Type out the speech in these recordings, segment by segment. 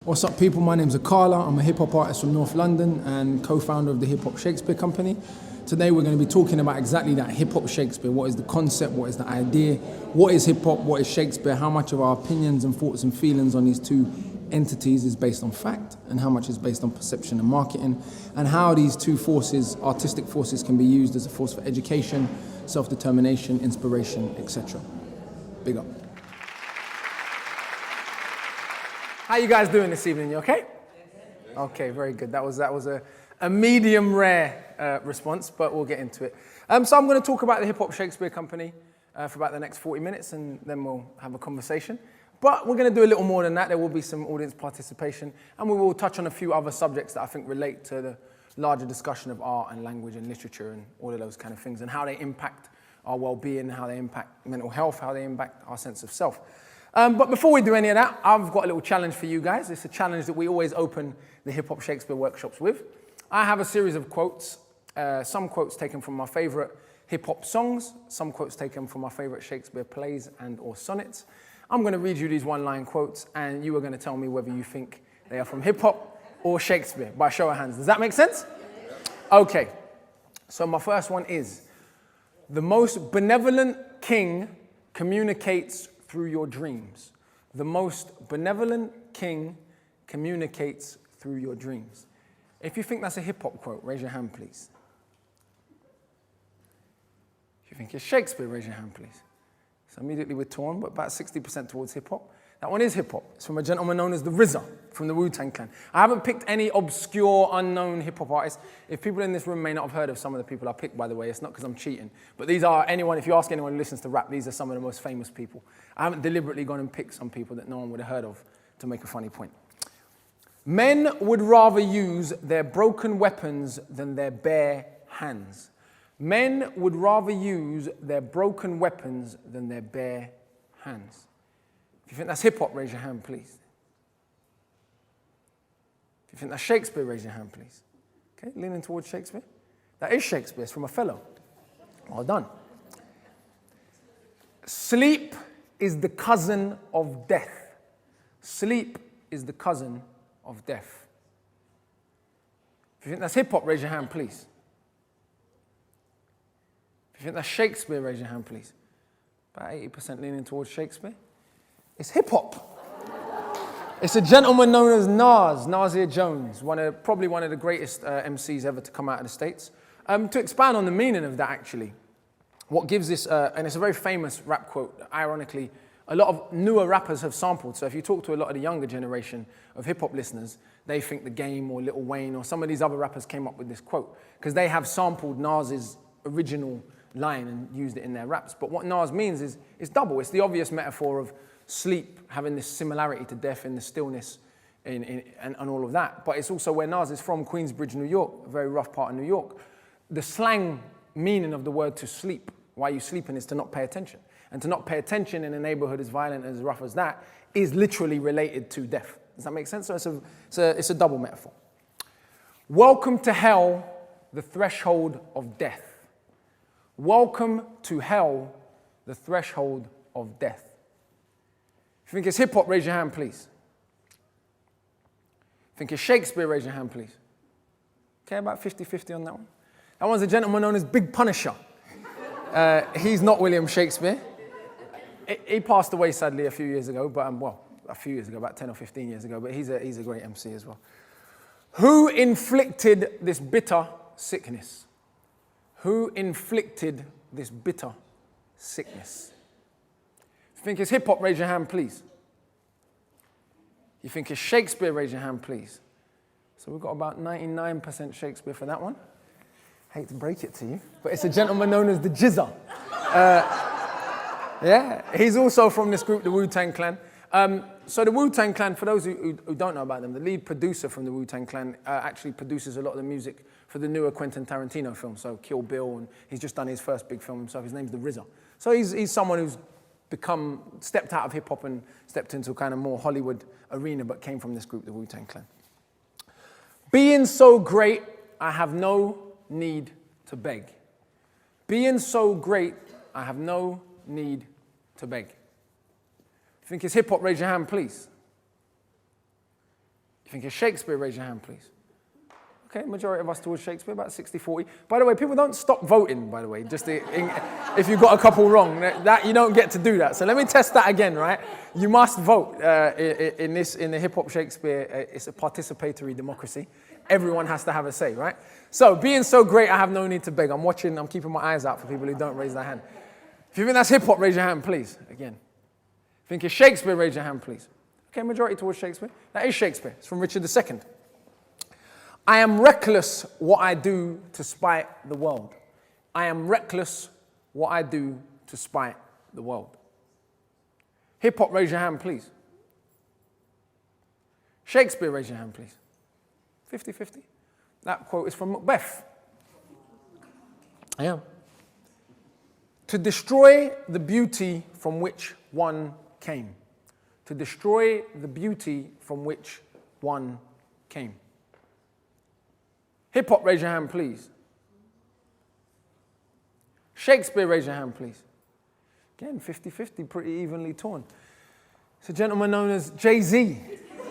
What's up, people? My name's Akala. I'm a hip-hop artist from North London and co-founder of the Hip-Hop Shakespeare Company. Today we're going to be talking about exactly that, hip-hop Shakespeare. What is the concept? What is the idea? What is hip-hop? What is Shakespeare? How much of our opinions and thoughts and feelings on these two entities is based on fact, and how much is based on perception and marketing, and how these two forces, artistic forces, can be used as a force for education, self-determination, inspiration, etc. Big up. How you guys doing this evening? You okay? Okay, very good. That was a medium rare response, but we'll get into it. So I'm going to talk about the Hip-Hop Shakespeare Company for about the next 40 minutes, and then we'll have a conversation. But we're going to do a little more than that. There will be some audience participation, and we will touch on a few other subjects that I think relate to the larger discussion of art and language and literature and all of those kind of things, and how they impact our well-being, how they impact mental health, how they impact our sense of self. But before we do any of that, I've got a little challenge for you guys. It's a challenge that we always open the Hip-Hop Shakespeare workshops with. I have a series of quotes, some quotes taken from my favorite hip-hop songs, some quotes taken from my favorite Shakespeare plays and or sonnets. I'm going to read you these one-line quotes, and you are going to tell me whether you think they are from hip-hop or Shakespeare, by show of hands. Does that make sense? Okay. So my first one is, the most benevolent king communicates through your dreams. The most benevolent king communicates through your dreams. If you think that's a hip-hop quote, raise your hand, please. If you think it's Shakespeare, raise your hand, please. So immediately we're torn, but about 60% towards hip-hop. That one is hip-hop. It's from a gentleman known as the RZA from the Wu-Tang Clan. I haven't picked any obscure, unknown hip-hop artists. If people in this room may not have heard of some of the people I picked, by the way, it's not because I'm cheating. But these are anyone, if you ask anyone who listens to rap, these are some of the most famous people. I haven't deliberately gone and picked some people that no one would have heard of to make a funny point. Men would rather use their broken weapons than their bare hands. Men would rather use their broken weapons than their bare hands. If you think that's hip-hop, raise your hand, please. If you think that's Shakespeare, raise your hand, please. Okay, leaning towards Shakespeare. That is Shakespeare. It's from Othello. Well done. Sleep is the cousin of death. Sleep is the cousin of death. If you think that's hip-hop, raise your hand, please. If you think that's Shakespeare, raise your hand, please. About 80% leaning towards Shakespeare. It's hip-hop. It's a gentleman known as Nasir Jones, probably one of the greatest MCs ever to come out of the States. To expand on the meaning of that, actually, what gives this, and it's a very famous rap quote, ironically, a lot of newer rappers have sampled. So if you talk to a lot of the younger generation of hip-hop listeners, they think The Game or Lil Wayne or some of these other rappers came up with this quote because they have sampled Nas's original line and used it in their raps. But what Nas means is it's double. It's the obvious metaphor of sleep having this similarity to death in the stillness and all of that. But it's also where Nas is from, Queensbridge, New York, a very rough part of New York. The slang meaning of the word to sleep, why you sleeping, is to not pay attention. And to not pay attention in a neighborhood as violent and as rough as that is literally related to death. Does that make sense? So it's a double metaphor. Welcome to hell, the threshold of death. Welcome to hell, the threshold of death. If you think it's hip-hop, raise your hand, please. If you think it's Shakespeare, raise your hand, please. Okay, about 50-50 on that one. That one's a gentleman known as Big Punisher. He's not William Shakespeare. He passed away, sadly, a few years ago, but a few years ago, about 10 or 15 years ago, but he's a great MC as well. Who inflicted this bitter sickness? Who inflicted this bitter sickness? If you think it's hip-hop, raise your hand, please. You think it's Shakespeare, raise your hand, please. So we've got about 99% Shakespeare for that one. Hate to break it to you, but it's a gentleman known as the Jizza. Yeah, he's also from this group, the Wu-Tang Clan. So the Wu-Tang Clan, for those who don't know about them, the lead producer from the Wu-Tang Clan actually produces a lot of the music for the newer Quentin Tarantino film, so Kill Bill, and he's just done his first big film himself. His name's the RZA. So he's someone who's stepped out of hip-hop and stepped into a kind of more Hollywood arena, but came from this group, the Wu-Tang Clan. Being so great, I have no need to beg. Being so great, I have no need to beg. If you think it's hip-hop, raise your hand, please. think it's Shakespeare, raise your hand, please. Okay, majority of us towards Shakespeare, about 60-40. By the way, people don't stop voting, by the way, just if you've got a couple wrong. That you don't get to do that. So let me test that again, right? You must vote in the Hip-Hop Shakespeare. It's a participatory democracy. Everyone has to have a say, right? So, being so great, I have no need to beg. I'm keeping my eyes out for people who don't raise their hand. If you think that's hip-hop, raise your hand, please. Again. Think it's Shakespeare, raise your hand, please. Okay, majority towards Shakespeare. That is Shakespeare. It's from Richard II. I am reckless what I do to spite the world. I am reckless what I do to spite the world. Hip-hop, raise your hand, please. Shakespeare, raise your hand, please. 50-50. That quote is from Macbeth. I am. To destroy the beauty from which one came. To destroy the beauty from which one came. Hip-hop, raise your hand, please. Shakespeare, raise your hand, please. Again, 50-50, pretty evenly torn. It's a gentleman known as Jay-Z.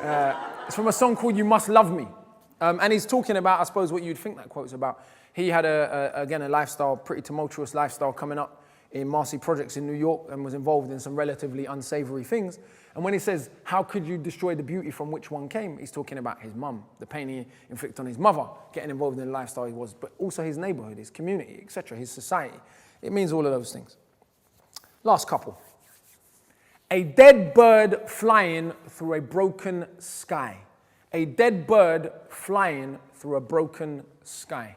It's from a song called You Must Love Me. And he's talking about, I suppose, what you'd think that quote's about. He had, again, a lifestyle, pretty tumultuous lifestyle coming up in Marcy Projects in New York and was involved in some relatively unsavory things. And when he says, how could you destroy the beauty from which one came? He's talking about his mum, the pain he inflicted on his mother, getting involved in the lifestyle he was, but also his neighborhood, his community, etc., his society. It means all of those things. Last couple. A dead bird flying through a broken sky. A dead bird flying through a broken sky.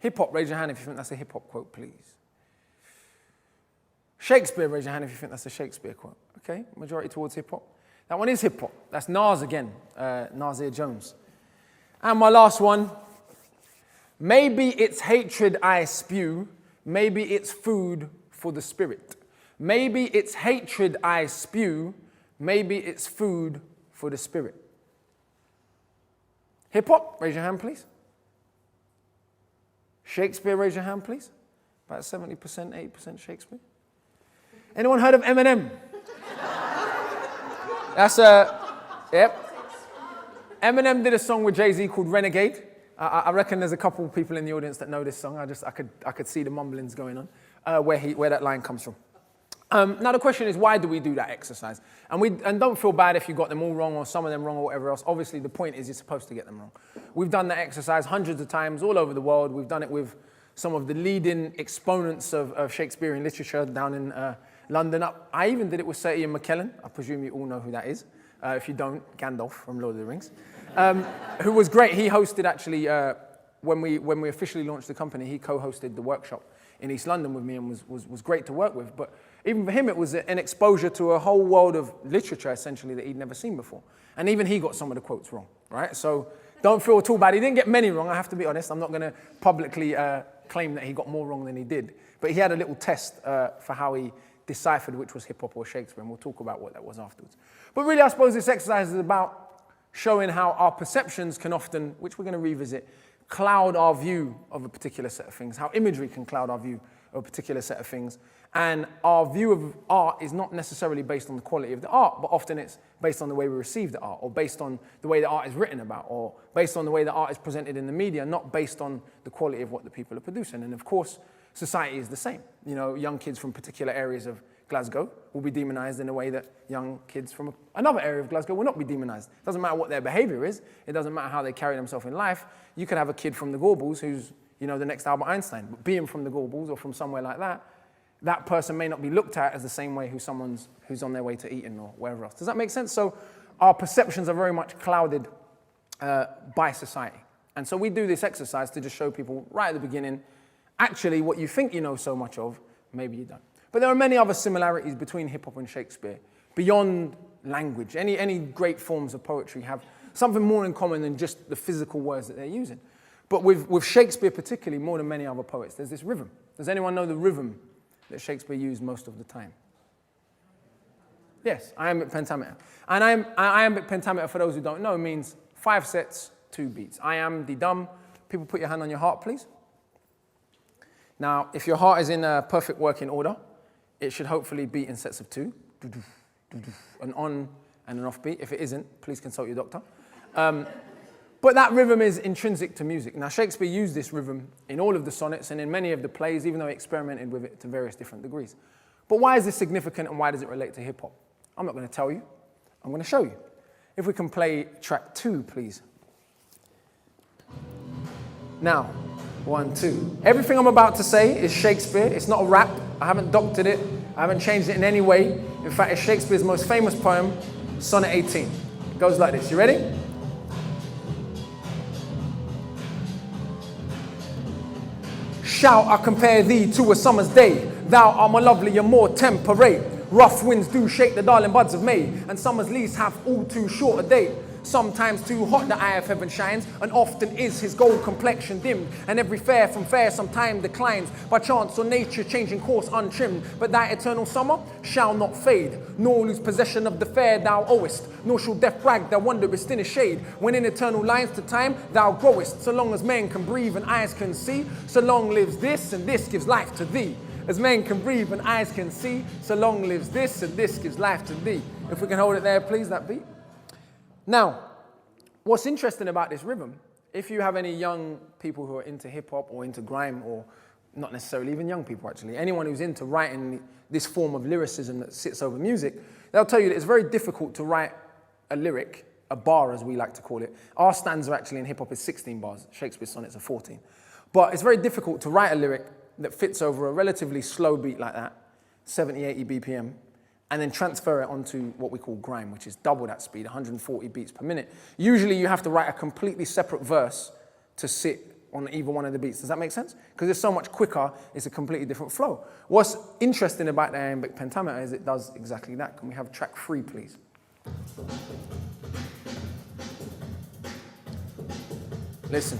Hip-hop, raise your hand if you think that's a hip-hop quote, please. Shakespeare, raise your hand if you think that's a Shakespeare quote. Okay, majority towards hip-hop. That one is hip-hop. That's Nas again, Nasir Jones. And my last one. Maybe it's hatred I spew. Maybe it's food for the spirit. Maybe it's hatred I spew. Maybe it's food for the spirit. Hip-hop, raise your hand, please. Shakespeare, raise your hand, please. About 70%, 80% Shakespeare. Anyone heard of Eminem? Yep. Eminem did a song with Jay-Z called Renegade. I reckon there's a couple of people in the audience that know this song. I could see the mumblings going on, where that line comes from. Now the question is, why do we do that exercise? And don't feel bad if you got them all wrong or some of them wrong or whatever else. Obviously, the point is you're supposed to get them wrong. We've done that exercise hundreds of times all over the world. We've done it with some of the leading exponents of Shakespearean literature down in London. I even did it with Sir Ian McKellen. I presume you all know who that is. If you don't, Gandalf from Lord of the Rings, who was great. He hosted actually, when we officially launched the company, he co-hosted the workshop in East London with me and was great to work with. But even for him, it was an exposure to a whole world of literature, essentially, that he'd never seen before. And even he got some of the quotes wrong, right? So don't feel too bad. He didn't get many wrong, I have to be honest. I'm not going to publicly claim that he got more wrong than he did. But he had a little test for how he deciphered which was hip-hop or Shakespeare, and we'll talk about what that was afterwards. But really, I suppose this exercise is about showing how our perceptions can often, which we're going to revisit, cloud our view of a particular set of things, how imagery can cloud our view of a particular set of things. And our view of art is not necessarily based on the quality of the art, but often it's based on the way we receive the art, or based on the way the art is written about, or based on the way the art is presented in the media, not based on the quality of what the people are producing. And of course, society is the same. You know, young kids from particular areas of Glasgow will be demonized in a way that young kids from another area of Glasgow will not be demonized. It doesn't matter what their behavior is. It doesn't matter how they carry themselves in life. You could have a kid from the Gorbals who's, you know, the next Albert Einstein. But being from the Gorbals or from somewhere like that, that person may not be looked at as the same way who's on their way to Eton or wherever else. Does that make sense? So our perceptions are very much clouded by society. And so we do this exercise to just show people right at the beginning, actually what you think you know so much of, maybe you don't. But there are many other similarities between hip-hop and Shakespeare, beyond language. Any great forms of poetry have something more in common than just the physical words that they're using. But with Shakespeare particularly, more than many other poets, there's this rhythm. Does anyone know the rhythm that Shakespeare used most of the time? Yes, iambic pentameter. And iambic pentameter, for those who don't know, means 5 sets, 2 beats. I am the dumb. People put your hand on your heart, please. Now, if your heart is in perfect working order, it should hopefully beat in sets of 2, and on and an offbeat. If it isn't, please consult your doctor. But that rhythm is intrinsic to music. Now, Shakespeare used this rhythm in all of the sonnets and in many of the plays, even though he experimented with it to various different degrees. But why is this significant and why does it relate to hip-hop? I'm not going to tell you. I'm going to show you. If we can play track 2, please. Now, 1, 2. Everything I'm about to say is Shakespeare. It's not a rap. I haven't doctored it. I haven't changed it in any way. In fact, it's Shakespeare's most famous poem, Sonnet 18. It goes like this. You ready? Shout, I compare thee to a summer's day. Thou art more lovely and more temperate. Rough winds do shake the darling buds of May, and summer's leaves have all too short a day. Sometimes too hot the eye of heaven shines, and often is his gold complexion dimmed. And every fair from fair sometime declines, by chance or nature changing course untrimmed. But thy eternal summer shall not fade, nor lose possession of the fair thou owest. Nor shall death brag thou wanderest in a shade, when in eternal lines to time thou growest. So long as men can breathe and eyes can see, so long lives this, and this gives life to thee. As men can breathe and eyes can see, so long lives this, and this gives life to thee. If we can hold it there, please, that beat. Now, what's interesting about this rhythm, if you have any young people who are into hip-hop or into grime, or not necessarily even young people actually, anyone who's into writing this form of lyricism that sits over music, they'll tell you that it's very difficult to write a lyric, a bar as we like to call it. Our stanza actually in hip-hop is 16 bars, Shakespeare's sonnets are 14. But it's very difficult to write a lyric that fits over a relatively slow beat like that, 70, 80 BPM, and then transfer it onto what we call grime, which is double that speed, 140 beats per minute. Usually you have to write a completely separate verse to sit on either one of the beats. Does that make sense? Because it's so much quicker, it's a completely different flow. What's interesting about the iambic pentameter is it does exactly that. Can we have track 3, please? Listen.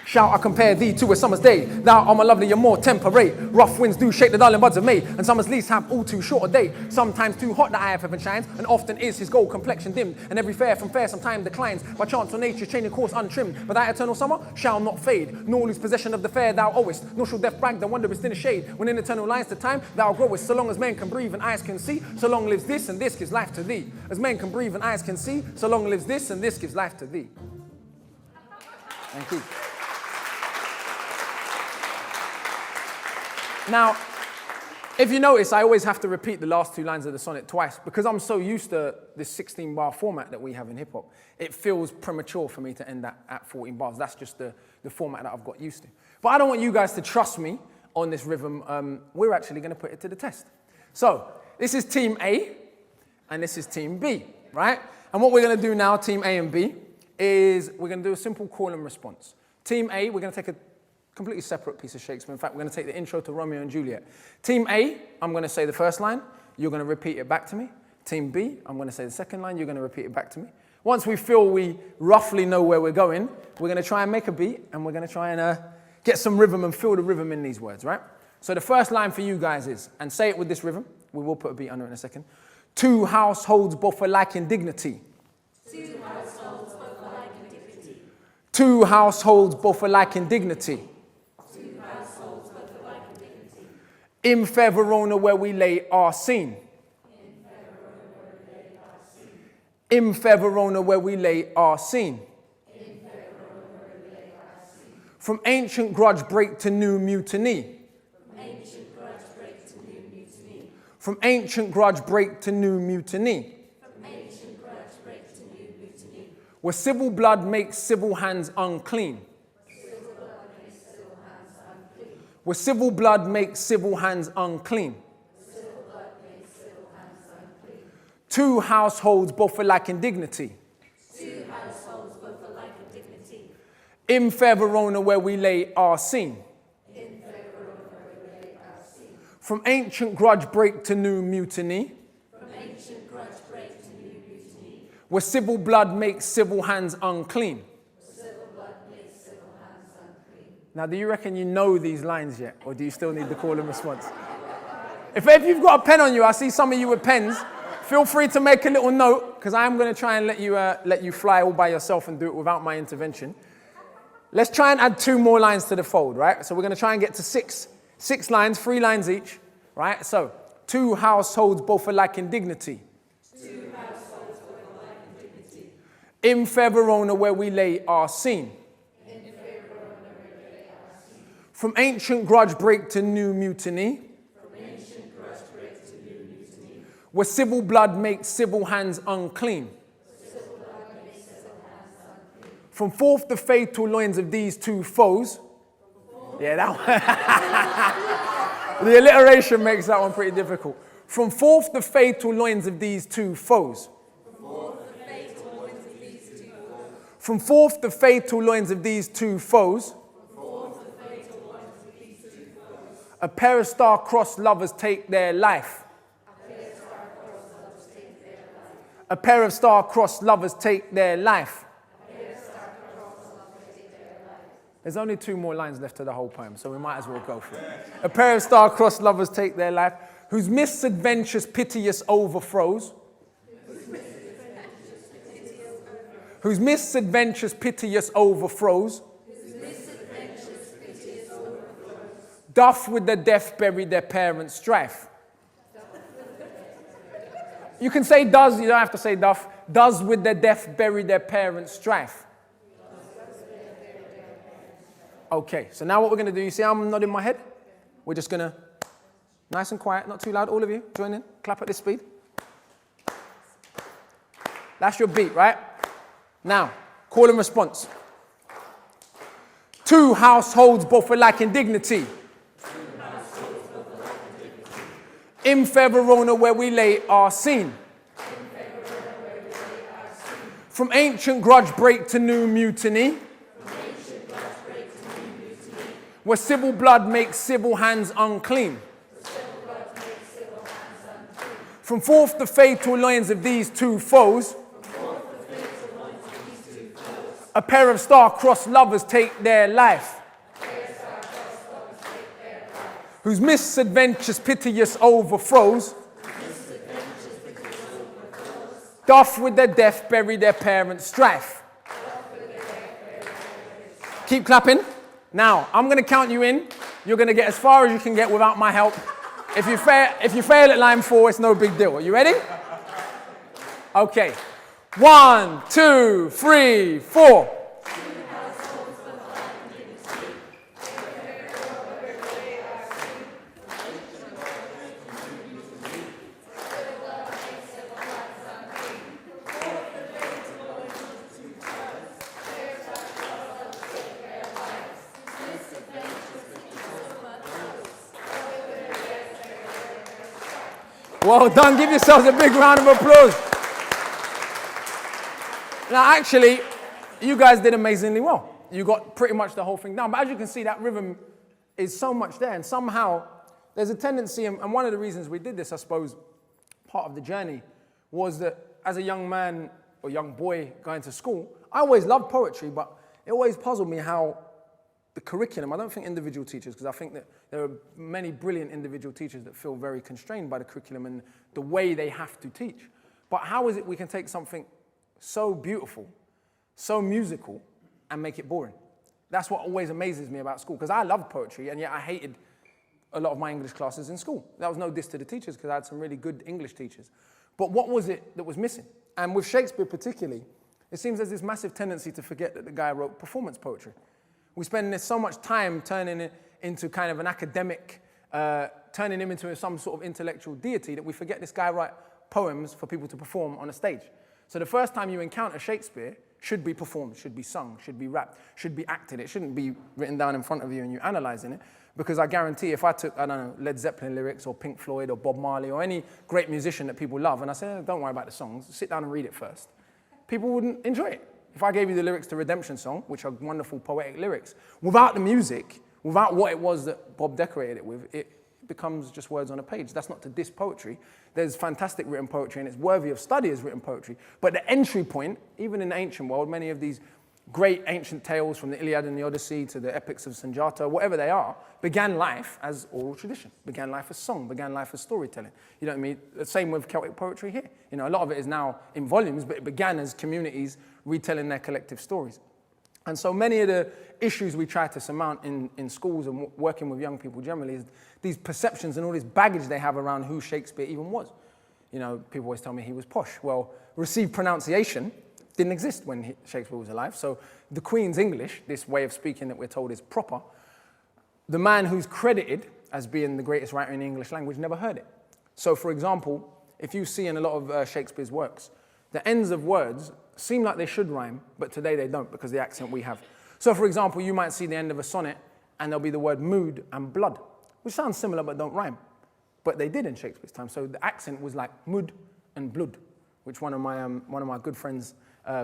Shout, I compare thee to a summer's day. Thou art more lovely and more temperate. Rough winds do shake the darling buds of May, and summer's leaves have all too short a day. Sometimes too hot the eye of heaven shines, and often is his gold complexion dimmed. And every fair from fair sometime declines, by chance or nature changing course untrimmed. But thy eternal summer shall not fade, nor lose possession of the fair thou owest. Nor shall death brag thou wanderest in a shade, when in eternal lines to time thou growest. So long as men can breathe and eyes can see, so long lives this, and this gives life to thee. As men can breathe and eyes can see, so long lives this, and this gives life to thee. Thank you. Now, if you notice, I always have to repeat the last 2 lines of the sonnet twice because I'm so used to this 16-bar format that we have in hip-hop. It feels premature for me to end that at 14 bars. That's just the format that I've got used to. But I don't want you guys to trust me on this rhythm. We're actually going to put it to the test. So, this is Team A, and this is Team B, right? And what we're going to do now, Team A and B, is we're going to do a simple call and response. Team A, we're going to take a completely separate piece of Shakespeare. In fact, we're going to take the intro to Romeo and Juliet. Team A, I'm going to say the first line. You're going to repeat it back to me. Team B, I'm going to say the second line. You're going to repeat it back to me. Once we feel we roughly know where we're going, we're going to try and make a beat, and we're going to try and get some rhythm and feel the rhythm in these words, right? So the first line for you guys is, and say it with this rhythm. We will put a beat under it in a second. 2 households both alike in dignity. 2 households both alike in dignity. 2 households both alike in dignity. In fair Verona where we lay our scene. In fair Verona where we lay our scene. From ancient grudge break to new mutiny. From ancient grudge break to new mutiny. Where civil blood makes civil hands unclean. Where civil blood makes civil hands unclean. 2 households both alike in dignity. 2 households both alike in dignity. In fair Verona where we lay our scene. In fair Verona where we lay our scene. From ancient grudge break to new mutiny. From ancient grudge break to new mutiny. Where civil blood makes civil hands unclean. Now, do you reckon you know these lines yet, or do you still need the call and response? If you've got a pen on you, I see some of you with pens. Feel free to make a little note, because I am going to try and let you fly all by yourself and do it without my intervention. Let's try and add 2 more lines to the fold, right? So we're going to try and get to 6 lines, 3 lines each, right? So 2 households both alike in dignity. 2 In fair Verona where we lay our scene. From ancient grudge break to new mutiny. Where civil blood makes civil hands unclean. From forth the fatal loins of these two foes. Yeah, that one. The alliteration makes that one pretty difficult. From forth the fatal loins of these two foes. From forth the fatal loins of these two foes. A pair of star-crossed lovers take their life. A pair of star-crossed lovers take their life. There's only 2 more lines left to the whole poem, so we might as well go for it. A pair of star-crossed lovers take their life, whose misadventures piteous overthrows. Whose misadventures piteous overthrows. Doth with the deaf bury their parents' strife. You can say does, you don't have to say doth. Does with the deaf bury their parents' strife. Okay, so now what we're going to do, you see I'm nodding my head? We're just going to, nice and quiet, not too loud, all of you, join in, clap at this speed. That's your beat, right? Now, call and response. 2 households both alike in dignity. In fair Verona where we lay our scene. From ancient grudge break to new mutiny. Where civil blood makes civil hands unclean. From forth the fatal loins of these two foes. A pair of star-crossed lovers take their life. Whose misadventures piteous overthrows. Doth with their death bury their parents' strife. Keep clapping. Now, I'm going to count you in. You're going to get as far as you can get without my help. If you fail at line 4, it's no big deal. Are you ready? Okay. 1, 2, 3, 4. Well done. Give yourselves a big round of applause. Now, actually, you guys did amazingly well. You got pretty much the whole thing down. But as you can see, that rhythm is so much there. And somehow, there's a tendency, and one of the reasons we did this, I suppose, part of the journey, was that as a young man or young boy going to school, I always loved poetry, but it always puzzled me how the curriculum, I don't think individual teachers, because I think that there are many brilliant individual teachers that feel very constrained by the curriculum and the way they have to teach. But how is it we can take something so beautiful, so musical, and make it boring? That's what always amazes me about school, because I loved poetry, and yet I hated a lot of my English classes in school. That was no diss to the teachers, because I had some really good English teachers. But what was it that was missing? And with Shakespeare particularly, it seems there's this massive tendency to forget that the guy wrote performance poetry. We spend so much time turning it into kind of an academic, turning him into some sort of intellectual deity that we forget this guy wrote poems for people to perform on a stage. So the first time you encounter Shakespeare should be performed, should be sung, should be rapped, should be acted. It shouldn't be written down in front of you and you analysing it. Because I guarantee if I took, I don't know, Led Zeppelin lyrics or Pink Floyd or Bob Marley or any great musician that people love, and I said, oh, don't worry about the songs, sit down and read it first, people wouldn't enjoy it. If I gave you the lyrics to Redemption Song, which are wonderful poetic lyrics, without the music, without what it was that Bob decorated it with, it becomes just words on a page. That's not to diss poetry. There's fantastic written poetry, and it's worthy of study as written poetry. But the entry point, even in the ancient world, many of these great ancient tales from the Iliad and the Odyssey to the epics of Sanjata, whatever they are, began life as oral tradition, began life as song, began life as storytelling. You know what I mean? The same with Celtic poetry here. You know, a lot of it is now in volumes, but it began as communities retelling their collective stories. And so many of the issues we try to surmount in schools and working with young people generally is these perceptions and all this baggage they have around who Shakespeare even was. You know, people always tell me he was posh. Well, received pronunciation didn't exist when Shakespeare was alive. So the Queen's English, this way of speaking that we're told is proper, the man who's credited as being the greatest writer in the English language never heard it. So for example, if you see in a lot of Shakespeare's works, the ends of words seem like they should rhyme, but today they don't because of the accent we have. So for example, you might see the end of a sonnet and there'll be the word mood and blood, which sounds similar but don't rhyme. But they did in Shakespeare's time. So the accent was like mood and blood, which one of my good friends,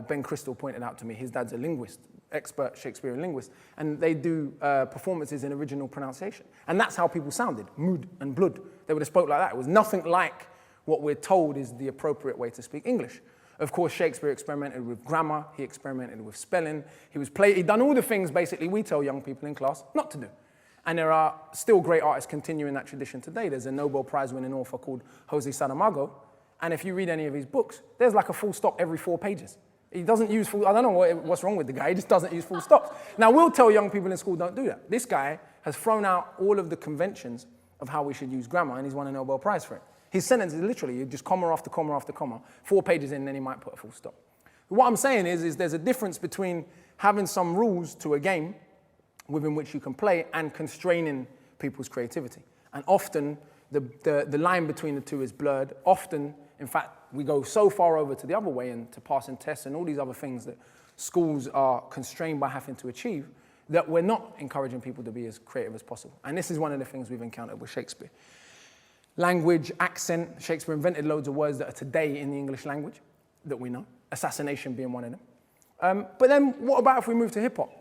Ben Crystal, pointed out to me. His dad's a linguist, expert Shakespearean linguist, and they do performances in original pronunciation. And that's how people sounded, mood and blood. They would have spoke like that. It was nothing like what we're told is the appropriate way to speak English. Of course, Shakespeare experimented with grammar, he experimented with spelling, he'd done all the things basically we tell young people in class not to do. And there are still great artists continuing that tradition today. There's a Nobel Prize winning author called Jose Saramago, and if you read any of his books, there's like a full stop every 4 pages. He doesn't use full, I don't know what's wrong with the guy, he just doesn't use full stops. Now, we'll tell young people in school don't do that. This guy has thrown out all of the conventions of how we should use grammar, and he's won a Nobel Prize for it. His sentence is literally just comma after comma after comma, 4 pages in, and then he might put a full stop. What I'm saying is there's a difference between having some rules to a game within which you can play and constraining people's creativity. And often, the line between the two is blurred. Often, in fact, we go so far over to the other way and to passing tests and all these other things that schools are constrained by having to achieve that we're not encouraging people to be as creative as possible. And this is one of the things we've encountered with Shakespeare. Language, accent, Shakespeare invented loads of words that are today in the English language that we know, assassination being one of them. But then what about if we move to hip-hop?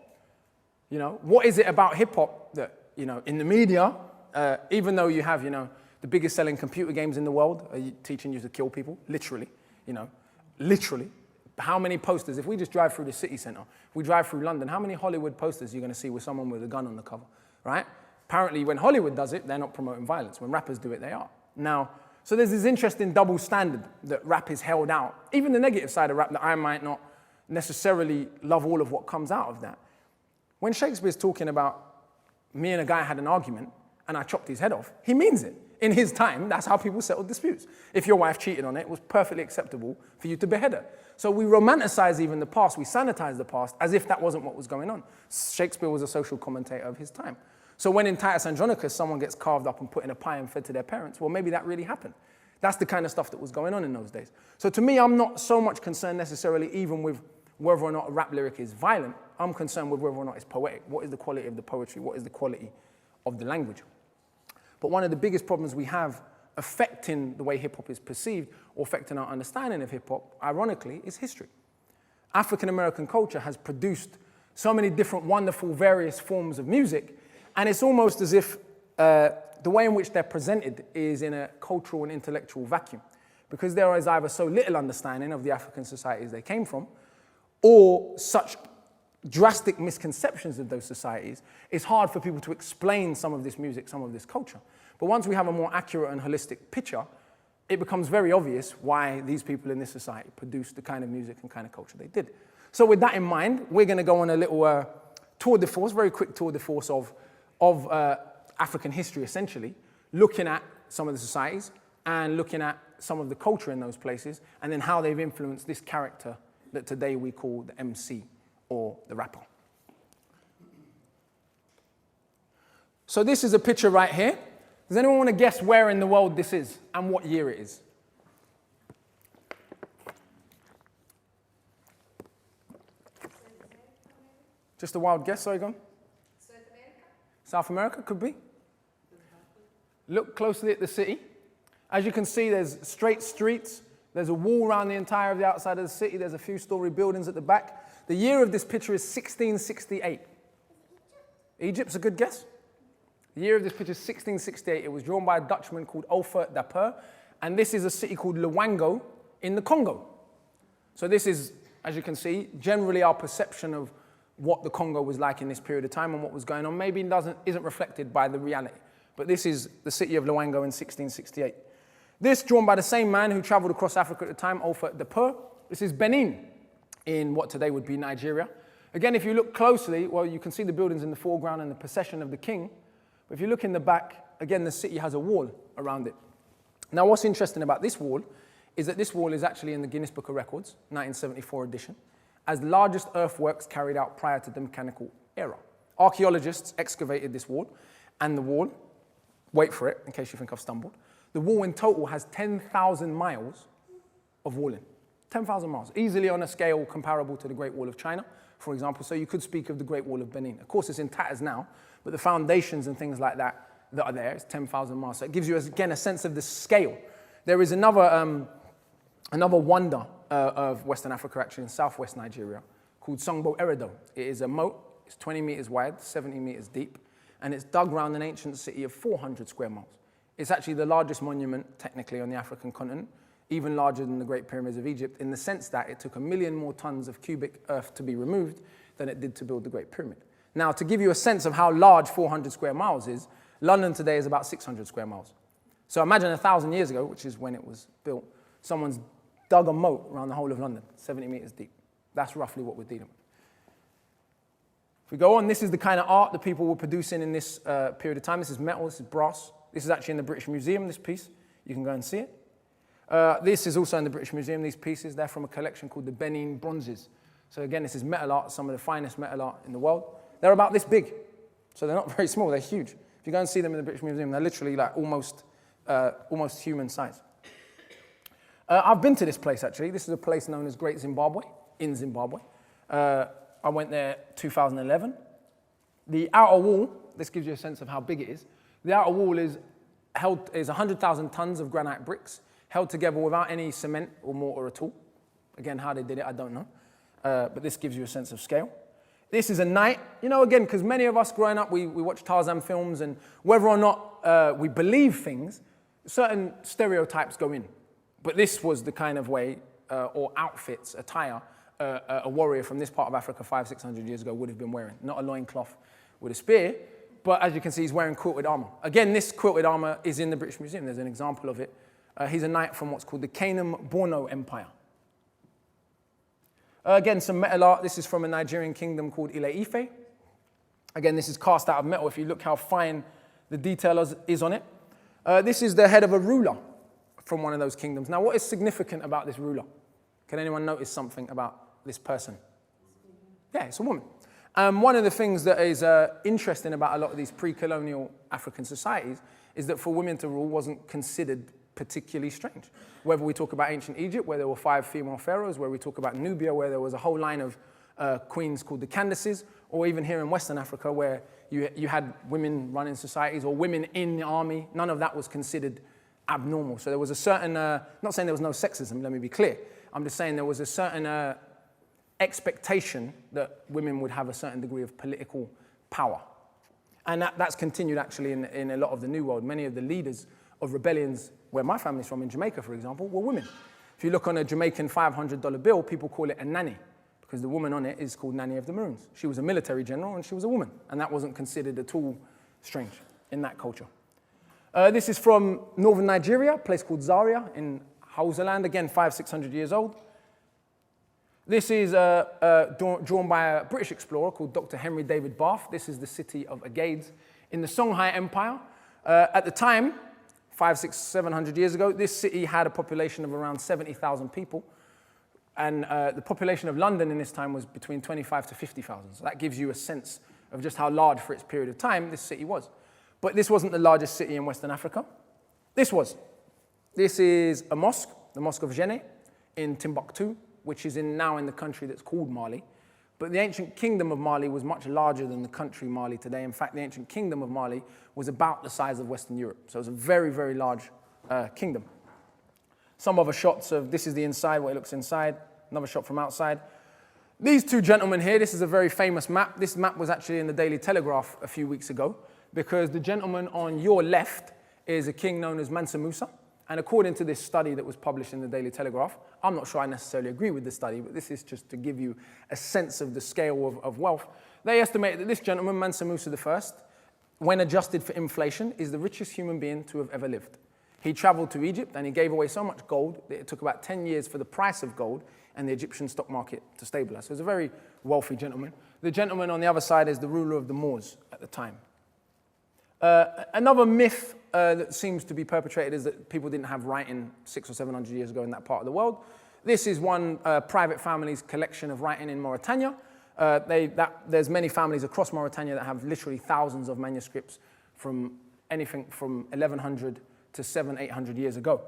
You know, what is it about hip-hop that, you know, in the media, even though you have, you know, the biggest selling computer games in the world are teaching you to kill people, literally, you know, literally. How many posters, if we just drive through the city centre, if we drive through London, how many Hollywood posters are you going to see with someone with a gun on the cover, right? Apparently, when Hollywood does it, they're not promoting violence. When rappers do it, they are. Now, so there's this interesting double standard that rap is held out. Even the negative side of rap that I might not necessarily love all of what comes out of that. When Shakespeare's talking about me and a guy had an argument and I chopped his head off, he means it. In his time, that's how people settled disputes. If your wife cheated on it, it was perfectly acceptable for you to behead her. So we romanticize even the past, we sanitize the past as if that wasn't what was going on. Shakespeare was a social commentator of his time. So when in Titus Andronicus someone gets carved up and put in a pie and fed to their parents, well, maybe that really happened. That's the kind of stuff that was going on in those days. So to me, I'm not so much concerned necessarily even with whether or not a rap lyric is violent. I'm concerned with whether or not it's poetic. What is the quality of the poetry? What is the quality of the language? But one of the biggest problems we have affecting the way hip-hop is perceived or affecting our understanding of hip-hop, ironically, is history. African-American culture has produced so many different wonderful various forms of music, and it's almost as if the way in which they're presented is in a cultural and intellectual vacuum, because there is either so little understanding of the African societies they came from, or such drastic misconceptions of those societies, it's hard for people to explain some of this music, some of this culture. But once we have a more accurate and holistic picture, it becomes very obvious why these people in this society produced the kind of music and kind of culture they did. So with that in mind, we're going to go on a little tour de force, very quick tour de force of African history, essentially, looking at some of the societies and looking at some of the culture in those places, and then how they've influenced this character that today we call the MC, or the rapper. So this is a picture right here. Does anyone want to guess where in the world this is and what year it is? Just a wild guess, sorry, go on. South America, could be. Look closely at the city. As you can see, there's straight streets. There's a wall around the entire of the outside of the city. There's a few story buildings at the back. The year of this picture is 1668. Egypt's a good guess. The year of this picture is 1668. It was drawn by a Dutchman called Alfred Dapper, and this is a city called Luango in the Congo. So this is, as you can see, generally our perception of what the Congo was like in this period of time and what was going on maybe isn't reflected by the reality. But this is the city of Luango in 1668. This, drawn by the same man who traveled across Africa at the time, Alfred Dapper. This is Benin, in what today would be Nigeria. Again, if you look closely, well, you can see the buildings in the foreground and the procession of the king. But if you look in the back, again, the city has a wall around it. Now, what's interesting about this wall is that this wall is actually in the Guinness Book of Records, 1974 edition, as the largest earthworks carried out prior to the mechanical era. Archaeologists excavated this wall, and the wall, wait for it in case you think I've stumbled, the wall in total has 10,000 miles of walling. 10,000 miles, easily on a scale comparable to the Great Wall of China, for example. So you could speak of the Great Wall of Benin. Of course, it's in tatters now, but the foundations and things like that are there, it's 10,000 miles. So it gives you, again, a sense of the scale. There is another wonder of Western Africa, actually, in southwest Nigeria, called Songbo Eredo. It is a moat, it's 20 meters wide, 70 meters deep, and it's dug around an ancient city of 400 square miles. It's actually the largest monument, technically, on the African continent, even larger than the Great Pyramids of Egypt, in the sense that it took 1 million more tons of cubic earth to be removed than it did to build the Great Pyramid. Now, to give you a sense of how large 400 square miles is, London today is about 600 square miles. So imagine 1,000 years ago, which is when it was built, someone's dug a moat around the whole of London, 70 meters deep. That's roughly what we're dealing with. If we go on, this is the kind of art that people were producing in this period of time. This is metal, this is brass. This is actually in the British Museum, this piece. You can go and see it. This is also in the British Museum, these pieces. They're from a collection called the Benin Bronzes. So again, this is metal art, some of the finest metal art in the world. They're about this big. So they're not very small, they're huge. If you go and see them in the British Museum, they're literally like almost human size. I've been to this place, actually. This is a place known as Great Zimbabwe, in Zimbabwe. I went there 2011. The outer wall, this gives you a sense of how big it is. The outer wall is 100,000 tons of granite bricks, held together without any cement or mortar at all. Again, how they did it, I don't know. But this gives you a sense of scale. This is a knight. You know, again, because many of us growing up, we watch Tarzan films, and whether or not we believe things, certain stereotypes go in. But this was the kind of way, or outfits, attire, a warrior from this part of Africa 500-600 years ago would have been wearing. Not a loincloth with a spear, but as you can see, he's wearing quilted armor. Again, this quilted armor is in the British Museum. There's an example of it. He's a knight from what's called the Kanem-Borno Empire. Again, some metal art. This is from a Nigerian kingdom called Ile-Ife. Again, this is cast out of metal. If you look how fine the detail is on it. This is the head of a ruler from one of those kingdoms. Now, what is significant about this ruler? Can anyone notice something about this person? Yeah, it's a woman. One of the things that is interesting about a lot of these pre-colonial African societies is that for women to rule wasn't considered particularly strange. Whether we talk about ancient Egypt, where there were 5 female pharaohs, where we talk about Nubia, where there was a whole line of queens called the Candaces, or even here in Western Africa, where you had women running societies or women in the army, none of that was considered abnormal. So there was a certain, not saying there was no sexism, let me be clear. I'm just saying there was a certain expectation that women would have a certain degree of political power. And that's continued actually in a lot of the New World. Many of the leaders of rebellions, where my family's from, in Jamaica, for example, were women. If you look on a Jamaican $500 bill, people call it a nanny, because the woman on it is called Nanny of the Maroons. She was a military general, and she was a woman, and that wasn't considered at all strange in that culture. This is from northern Nigeria, a place called Zaria in Hausaland, again, 500-600 years old. This is drawn by a British explorer called Dr. Henry David Bath. This is the city of Agades in the Songhai Empire. At the time, 500, 600, 700 years ago, this city had a population of around 70,000 people. And the population of London in this time was between 25 to 50,000. So that gives you a sense of just how large for its period of time this city was. But this wasn't the largest city in Western Africa. This was. This is a mosque, the Mosque of Djenné in Timbuktu, which is now in the country that's called Mali. But the ancient kingdom of Mali was much larger than the country Mali today. In fact, the ancient kingdom of Mali was about the size of Western Europe. So it was a very, very large kingdom. Some other shots of, this is the inside, what it looks inside. Another shot from outside. These two gentlemen here, this is a very famous map. This map was actually in the Daily Telegraph a few weeks ago, because the gentleman on your left is a king known as Mansa Musa. And according to this study that was published in the Daily Telegraph, I'm not sure I necessarily agree with the study, but this is just to give you a sense of the scale of wealth. They estimate that this gentleman, Mansa Musa I, when adjusted for inflation, is the richest human being to have ever lived. He traveled to Egypt and he gave away so much gold that it took about 10 years for the price of gold and the Egyptian stock market to stabilize. So he's a very wealthy gentleman. The gentleman on the other side is the ruler of the Moors at the time. Another myth that seems to be perpetrated is that people didn't have writing 600 or 700 years ago in that part of the world. This is one private family's collection of writing in Mauritania. There's many families across Mauritania that have literally thousands of manuscripts from anything from 1100 to 700, 800 years ago.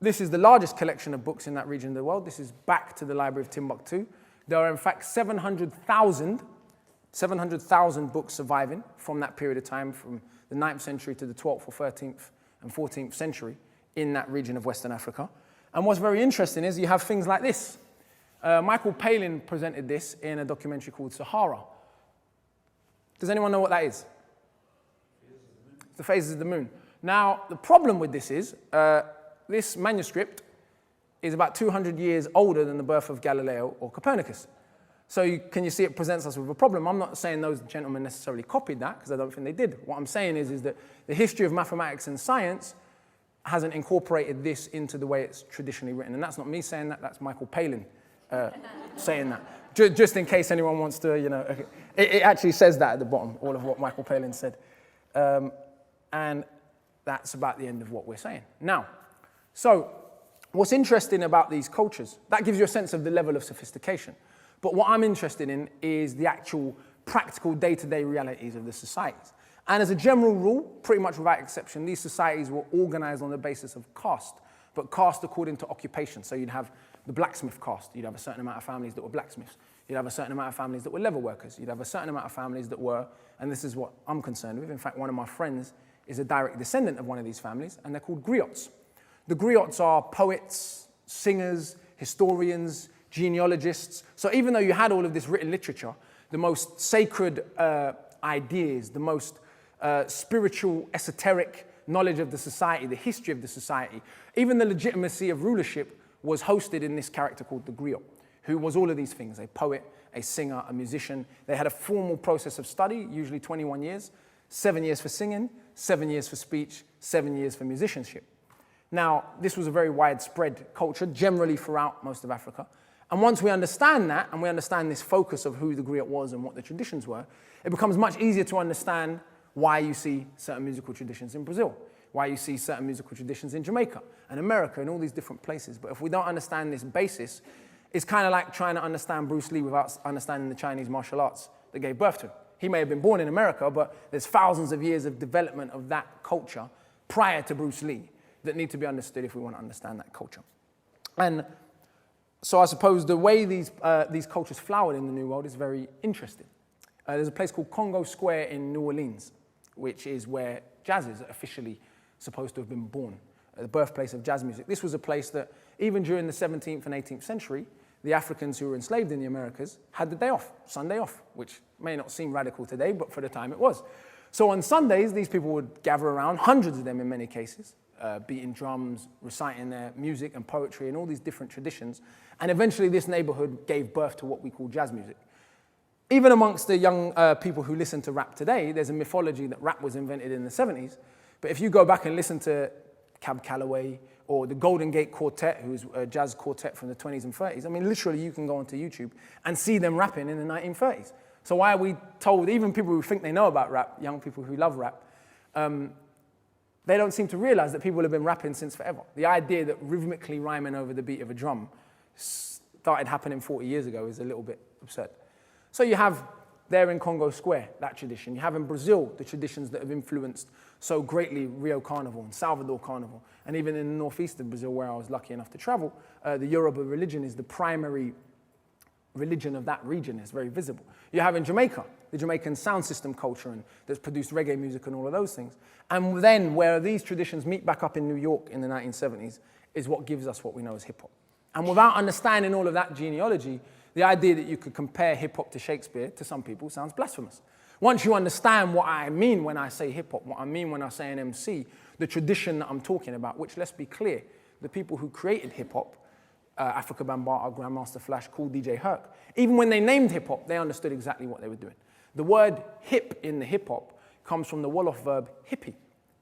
This is the largest collection of books in that region of the world. This is back to the Library of Timbuktu. There are in fact 700,000 books surviving from that period of time, from the 9th century to the 12th or 13th and 14th century in that region of Western Africa. And what's very interesting is you have things like this. Michael Palin presented this in a documentary called Sahara. Does anyone know what that is? It's the phases of the moon. Now, the problem with this is, this manuscript is about 200 years older than the birth of Galileo or Copernicus. So can you see it presents us with a problem? I'm not saying those gentlemen necessarily copied that, because I don't think they did. What I'm saying is that the history of mathematics and science hasn't incorporated this into the way it's traditionally written. And that's not me saying that, that's Michael Palin saying that. Just in case anyone wants to, okay. It actually says that at the bottom, all of what Michael Palin said. And that's about the end of what we're saying. Now, so what's interesting about these cultures, that gives you a sense of the level of sophistication. But what I'm interested in is the actual practical day-to-day realities of the societies. And as a general rule, pretty much without exception, these societies were organized on the basis of caste, but caste according to occupation. So you'd have the blacksmith caste. You'd have a certain amount of families that were blacksmiths. You'd have a certain amount of families that were leather workers. You'd have a certain amount of families that were, and this is what I'm concerned with. In fact, one of my friends is a direct descendant of one of these families, and they're called griots. The griots are poets, singers, historians, genealogists. So even though you had all of this written literature, the most sacred ideas, the most spiritual, esoteric knowledge of the society, the history of the society, even the legitimacy of rulership was hosted in this character called the griot, who was all of these things, a poet, a singer, a musician. They had a formal process of study, usually 21 years, 7 years for singing, 7 years for speech, 7 years for musicianship. Now, this was a very widespread culture, generally throughout most of Africa. And once we understand that, and we understand this focus of who the griot was and what the traditions were, it becomes much easier to understand why you see certain musical traditions in Brazil, why you see certain musical traditions in Jamaica and America and all these different places. But if we don't understand this basis, it's kind of like trying to understand Bruce Lee without understanding the Chinese martial arts that gave birth to him. He may have been born in America, but there's thousands of years of development of that culture prior to Bruce Lee that need to be understood if we want to understand that culture. And so I suppose the way these cultures flowered in the New World is very interesting. There's a place called Congo Square in New Orleans, which is where jazz is officially supposed to have been born, the birthplace of jazz music. This was a place that even during the 17th and 18th century, the Africans who were enslaved in the Americas had the day off, Sunday off, which may not seem radical today, but for the time it was. So on Sundays, these people would gather around, hundreds of them in many cases, beating drums, reciting their music and poetry and all these different traditions. And eventually this neighborhood gave birth to what we call jazz music. Even amongst the young people who listen to rap today, there's a mythology that rap was invented in the 70s. But if you go back and listen to Cab Calloway or the Golden Gate Quartet, who's a jazz quartet from the 20s and 30s, I mean, literally you can go onto YouTube and see them rapping in the 1930s. So why are we told, even people who think they know about rap, young people who love rap, they don't seem to realize that people have been rapping since forever. The idea that rhythmically rhyming over the beat of a drum started happening 40 years ago is a little bit absurd. So you have there in Congo Square, that tradition. You have in Brazil the traditions that have influenced so greatly Rio Carnival and Salvador Carnival. And even in the northeast of Brazil, where I was lucky enough to travel, the Yoruba religion is the primary religion of that region. It's very visible. You have in Jamaica, the Jamaican sound system culture and that's produced reggae music and all of those things. And then where these traditions meet back up in New York in the 1970s is what gives us what we know as hip-hop. And without understanding all of that genealogy, the idea that you could compare hip-hop to Shakespeare to some people sounds blasphemous. Once you understand what I mean when I say hip-hop, what I mean when I say an MC, the tradition that I'm talking about, which, let's be clear, the people who created hip-hop, Africa Bambaataa, Grandmaster Flash, Cool DJ Herc, even when they named hip-hop, they understood exactly what they were doing. The word hip in the hip-hop comes from the Wolof verb hippie.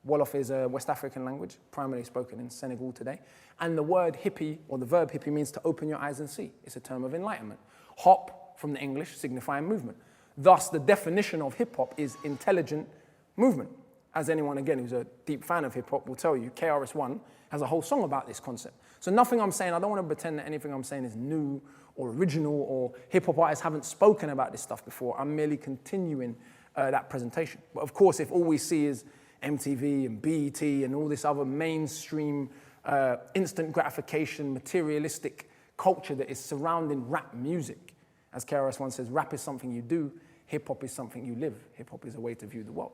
Wolof is a West African language, primarily spoken in Senegal today. And the word hippie, or the verb hippie, means to open your eyes and see. It's a term of enlightenment. Hop, from the English, signifying movement. Thus, the definition of hip-hop is intelligent movement. as anyone, again, who's a deep fan of hip-hop will tell you, KRS-One has a whole song about this concept. So nothing I'm saying, I don't want to pretend that anything I'm saying is new or original or hip-hop artists haven't spoken about this stuff before. I'm merely continuing that presentation. But of course, if all we see is MTV and BET and all this other mainstream instant gratification, materialistic culture that is surrounding rap music, as KRS-One says, rap is something you do, hip-hop is something you live. Hip-hop is a way to view the world.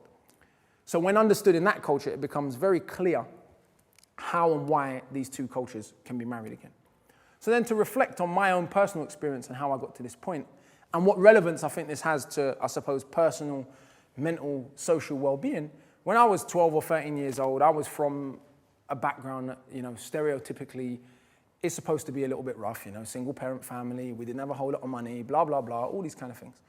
So when understood in that culture, it becomes very clear how and why these two cultures can be married again. So then to reflect on my own personal experience and how I got to this point, and what relevance I think this has to, I suppose, personal, mental, social well-being, when I was 12 or 13 years old, I was from a background that, stereotypically is supposed to be a little bit rough, single parent family, we didn't have a whole lot of money, blah, blah, blah, all these kind of things.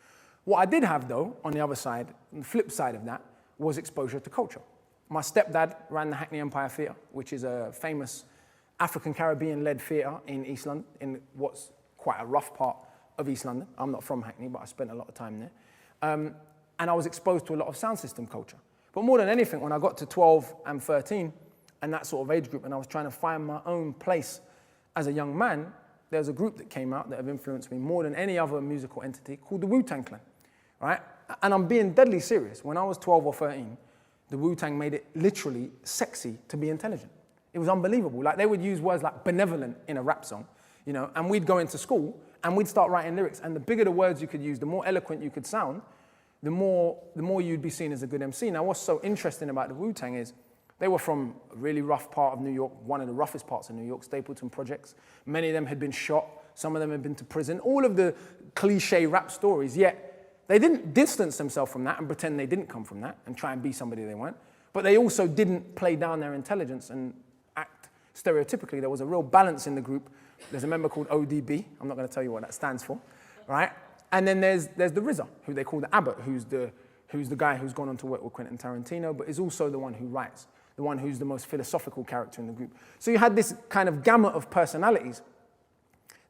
What I did have, though, on the other side, on the flip side of that, was exposure to culture. My stepdad ran the Hackney Empire Theatre, which is a famous African-Caribbean-led theatre in East London, in what's quite a rough part of East London. I'm not from Hackney, but I spent a lot of time there. And I was exposed to a lot of sound system culture. But more than anything, when I got to 12 and 13, and that sort of age group, and I was trying to find my own place as a young man, there's a group that came out that have influenced me more than any other musical entity called the Wu-Tang Clan, right? And I'm being deadly serious. When I was 12 or 13, the Wu-Tang made it literally sexy to be intelligent. It was unbelievable. Like, they would use words like benevolent in a rap song, and we'd go into school and we'd start writing lyrics. And the bigger the words you could use, the more eloquent you could sound, the more you'd be seen as a good MC. Now, what's so interesting about the Wu-Tang is they were from a really rough part of New York, one of the roughest parts of New York, Stapleton Projects. Many of them had been shot. Some of them had been to prison. All of the cliche rap stories, yet they didn't distance themselves from that and pretend they didn't come from that and try and be somebody they weren't. But they also didn't play down their intelligence and act stereotypically. There was a real balance in the group. There's a member called ODB. I'm not going to tell you what that stands for, right? And then there's the RZA, who they call the Abbot, who's the guy who's gone on to work with Quentin Tarantino, but is also the one who writes, the one who's the most philosophical character in the group. So you had this kind of gamut of personalities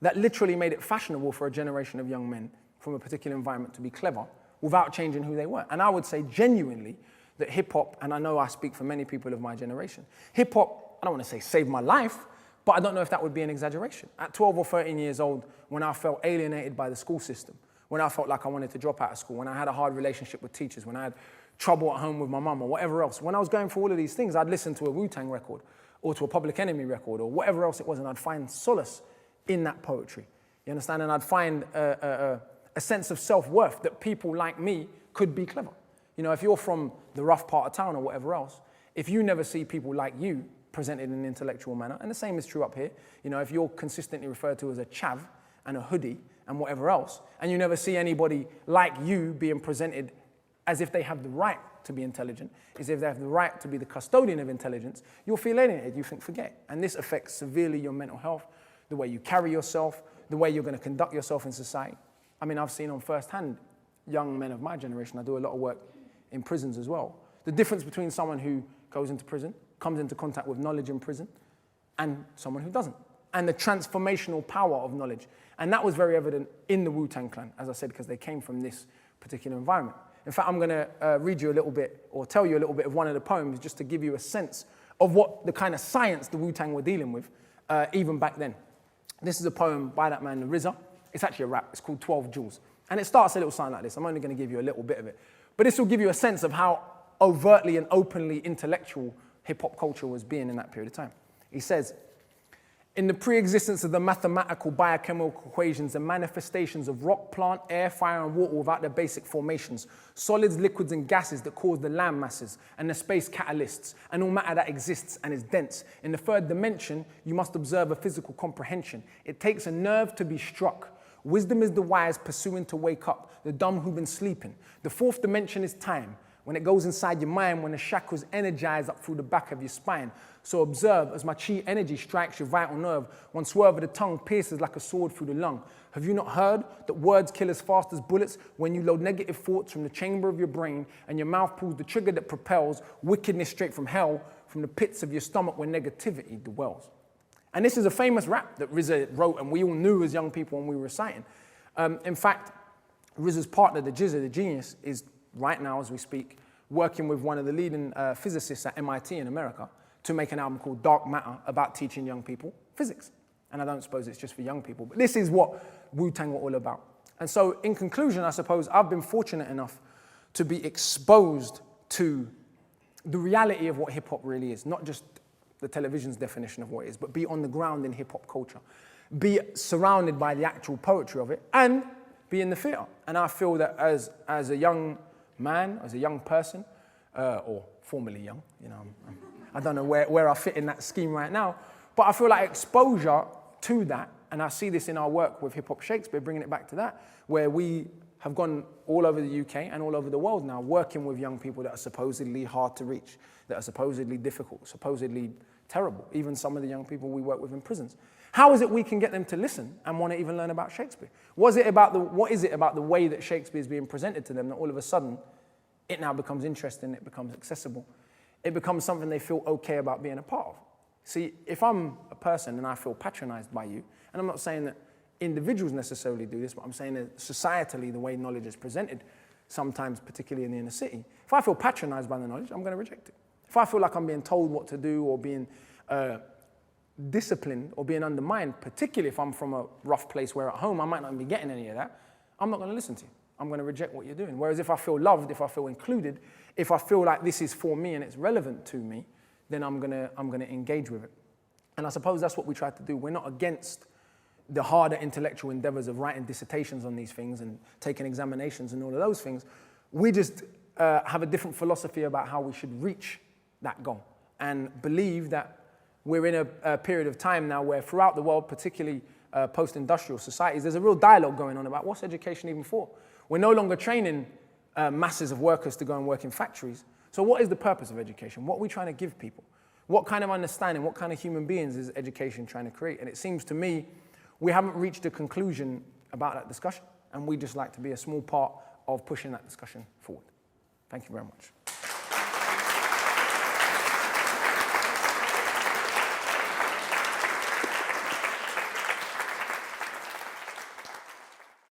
that literally made it fashionable for a generation of young men from a particular environment to be clever without changing who they were. And I would say genuinely that hip-hop, and I know I speak for many people of my generation, hip-hop, I don't want to say saved my life, but I don't know if that would be an exaggeration. At 12 or 13 years old, when I felt alienated by the school system, when I felt like I wanted to drop out of school, when I had a hard relationship with teachers, when I had trouble at home with my mum or whatever else, when I was going through all of these things, I'd listen to a Wu-Tang record or to a Public Enemy record or whatever else it was, and I'd find solace in that poetry. You understand? And I'd find a sense of self-worth that people like me could be clever. If you're from the rough part of town or whatever else, if you never see people like you presented in an intellectual manner, and the same is true up here, if you're consistently referred to as a chav and a hoodie and whatever else, and you never see anybody like you being presented as if they have the right to be intelligent, as if they have the right to be the custodian of intelligence, you'll feel alienated, you think, forget. And this affects severely your mental health, the way you carry yourself, the way you're going to conduct yourself in society. I mean, I've seen on first hand young men of my generation, I do a lot of work in prisons as well, the difference between someone who goes into prison, comes into contact with knowledge in prison, and someone who doesn't, and the transformational power of knowledge. And that was very evident in the Wu-Tang Clan, as I said, because they came from this particular environment. In fact, I'm going to read you a little bit, or tell you a little bit of one of the poems, just to give you a sense of what the kind of science the Wu-Tang were dealing with, even back then. This is a poem by that man, RZA. It's actually a rap. It's called 12 Joules. And it starts a little something like this. I'm only going to give you a little bit of it. But this will give you a sense of how overtly and openly intellectual hip-hop culture was being in that period of time. He says, in the pre-existence of the mathematical biochemical equations and manifestations of rock, plant, air, fire, and water without their basic formations, solids, liquids, and gases that cause the land masses, and the space catalysts, and all matter that exists and is dense. In the third dimension, you must observe a physical comprehension. It takes a nerve to be struck. Wisdom is the wise pursuing to wake up, the dumb who've been sleeping. The fourth dimension is time, when it goes inside your mind, when the chakras energize up through the back of your spine. So observe as my chi energy strikes your vital nerve. One swerve of the tongue pierces like a sword through the lung. Have you not heard that words kill as fast as bullets when you load negative thoughts from the chamber of your brain and your mouth pulls the trigger that propels wickedness straight from hell, from the pits of your stomach where negativity dwells? And this is a famous rap that RZA wrote and we all knew as young people when we were reciting. In fact, RZA's partner, the Jizza, the genius, is right now as we speak working with one of the leading physicists at MIT in America to make an album called Dark Matter about teaching young people physics. And I don't suppose it's just for young people, but this is what Wu-Tang were all about. And so in conclusion, I suppose I've been fortunate enough to be exposed to the reality of what hip-hop really is, not just the television's definition of what it is, but be on the ground in hip-hop culture, be surrounded by the actual poetry of it, and be in the theatre. And I feel that as a young man, as a young person, or formerly young, you know, I don't know where I fit in that scheme right now, but I feel like exposure to that, and I see this in our work with Hip-Hop Shakespeare, bringing it back to that, where we have gone all over the UK and all over the world now, working with young people that are supposedly hard to reach, that are supposedly difficult, supposedly terrible, even some of the young people we work with in prisons. How is it we can get them to listen and want to even learn about Shakespeare? What is it about the way that Shakespeare is being presented to them that all of a sudden it now becomes interesting, it becomes accessible, it becomes something they feel okay about being a part of? See, if I'm a person and I feel patronized by you, and I'm not saying that individuals necessarily do this, but I'm saying that societally, the way knowledge is presented, sometimes particularly in the inner city, if I feel patronized by the knowledge, I'm going to reject it. If I feel like I'm being told what to do or being disciplined or being undermined, particularly if I'm from a rough place where at home I might not be getting any of that, I'm not going to listen to you. I'm going to reject what you're doing. Whereas if I feel loved, if I feel included, if I feel like this is for me and it's relevant to me, then I'm going to engage with it. And I suppose that's what we try to do. We're not against the harder intellectual endeavors of writing dissertations on these things and taking examinations and all of those things. We just have a different philosophy about how we should reach that goal and believe that we're in a period of time now where throughout the world, particularly post-industrial societies, there's a real dialogue going on about what's education even for? We're no longer training masses of workers to go and work in factories. So what is the purpose of education? What are we trying to give people? What kind of understanding, what kind of human beings is education trying to create? And it seems to me we haven't reached a conclusion about that discussion, and we just like to be a small part of pushing that discussion forward. Thank you very much.